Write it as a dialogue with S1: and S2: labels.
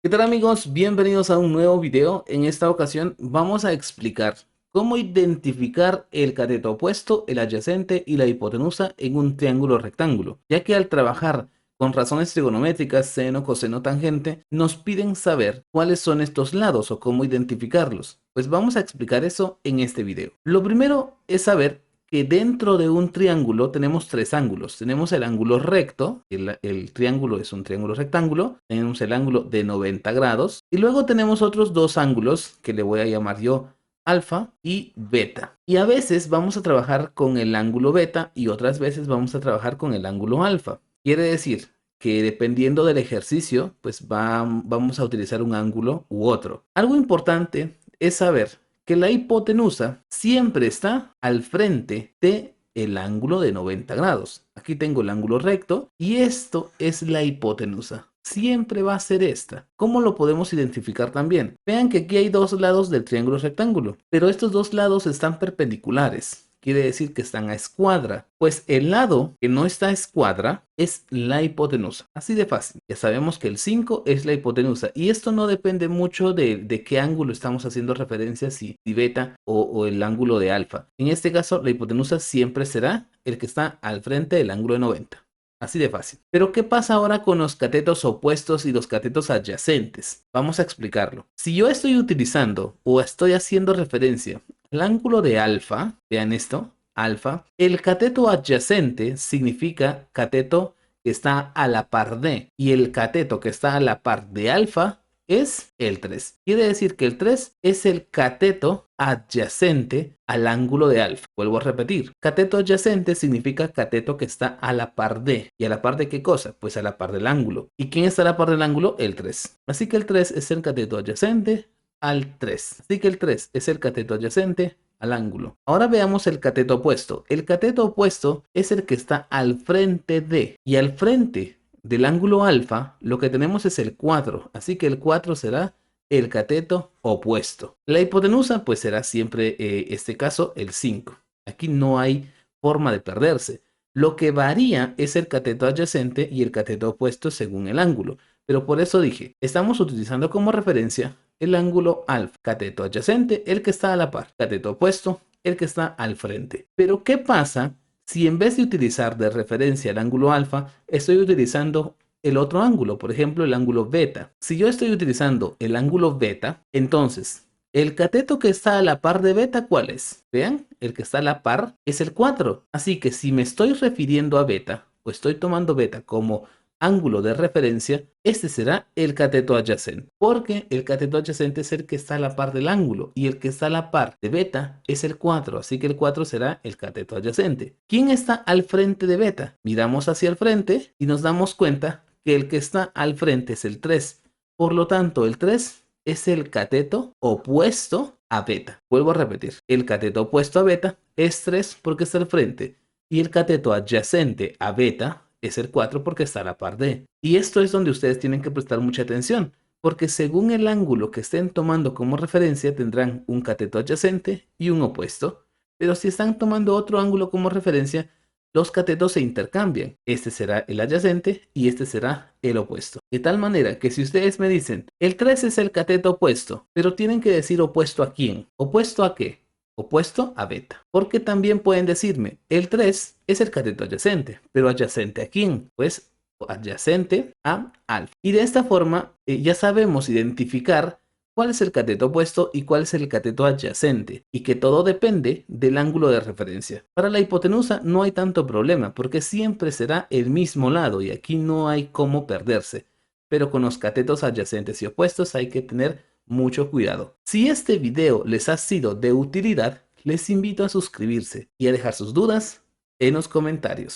S1: ¿Qué tal amigos? Bienvenidos a un nuevo video. En esta ocasión vamos a explicar cómo identificar el cateto opuesto, el adyacente y la hipotenusa en un triángulo rectángulo, ya que al trabajar con razones trigonométricas, seno, coseno, tangente, nos piden saber cuáles son estos lados o cómo identificarlos. Pues vamos a explicar eso en este video. Lo primero es saber que dentro de un triángulo tenemos tres ángulos. Tenemos el ángulo recto, el triángulo es un triángulo rectángulo, tenemos el ángulo de 90 grados y luego tenemos otros dos ángulos que le voy a llamar yo alfa y beta. Y a veces vamos a trabajar con el ángulo beta y otras veces vamos a trabajar con el ángulo alfa. Quiere decir que dependiendo del ejercicio, pues vamos a utilizar un ángulo u otro. Algo importante es saber que la hipotenusa siempre está al frente de el ángulo de 90 grados. Aquí tengo el ángulo recto y esto es la hipotenusa. Siempre va a ser esta. ¿Cómo lo podemos identificar también? Vean que aquí hay dos lados del triángulo rectángulo, pero estos dos lados están perpendiculares. Quiere decir que están a escuadra. Pues el lado que no está a escuadra es la hipotenusa. Así de fácil. Ya sabemos que el 5 es la hipotenusa. Y esto no depende mucho de qué ángulo estamos haciendo referencia, si beta o el ángulo de alfa. En este caso, la hipotenusa siempre será el que está al frente del ángulo de 90. Así de fácil. Pero ¿qué pasa ahora con los catetos opuestos y los catetos adyacentes? Vamos a explicarlo. Si yo estoy utilizando o estoy haciendo referencia al ángulo de alfa, vean esto, alfa, el cateto adyacente significa cateto que está a la par de, y el cateto que está a la par de alfa es el 3. Quiere decir que el 3 es el cateto adyacente al ángulo de alfa. Vuelvo a repetir, cateto adyacente significa cateto que está a la par de. ¿Y a la par de qué cosa? Pues a la par del ángulo. ¿Y quién está a la par del ángulo? El 3. Así que el 3 es el cateto adyacente al 3. Así que el 3 es el cateto adyacente al ángulo. Ahora veamos el cateto opuesto. El cateto opuesto es el que está al frente de, y al frente del ángulo alfa lo que tenemos es el 4, así que el 4 será el cateto opuesto. La hipotenusa pues será siempre este caso el 5. Aquí no hay forma de perderse. Lo que varía es el cateto adyacente y el cateto opuesto según el ángulo. Pero por eso dije, estamos utilizando como referencia el ángulo alfa, cateto adyacente, el que está a la par, cateto opuesto, el que está al frente. Pero ¿qué pasa si en vez de utilizar de referencia el ángulo alfa, estoy utilizando el otro ángulo, por ejemplo, el ángulo beta? Si yo estoy utilizando el ángulo beta, entonces, el cateto que está a la par de beta, ¿cuál es? Vean, el que está a la par es el 4. Así que si me estoy refiriendo a beta, o estoy tomando beta como ángulo de referencia, este será el cateto adyacente, porque el cateto adyacente es el que está a la par del ángulo y el que está a la par de beta es el 4, así que el 4 será el cateto adyacente. ¿Quién está al frente de beta? Miramos hacia el frente y nos damos cuenta que el que está al frente es el 3. Por lo tanto, el 3 es el cateto opuesto a beta. Vuelvo a repetir, el cateto opuesto a beta es 3 porque está al frente y el cateto adyacente a beta es el 4 porque está a la par de. Y esto es donde ustedes tienen que prestar mucha atención, porque según el ángulo que estén tomando como referencia tendrán un cateto adyacente y un opuesto, pero si están tomando otro ángulo como referencia, los catetos se intercambian. Este será el adyacente y este será el opuesto. De tal manera que si ustedes me dicen, el 3 es el cateto opuesto, pero tienen que decir opuesto a quién. ¿Opuesto a qué? Opuesto a beta. Porque también pueden decirme, el 3 es el cateto adyacente, pero ¿adyacente a quién? Pues adyacente a alfa. Y de esta forma ya sabemos identificar cuál es el cateto opuesto y cuál es el cateto adyacente, y que todo depende del ángulo de referencia. Para la hipotenusa no hay tanto problema, porque siempre será el mismo lado y aquí no hay cómo perderse. Pero con los catetos adyacentes y opuestos hay que tener mucho cuidado. Si este video les ha sido de utilidad, les invito a suscribirse y a dejar sus dudas en los comentarios.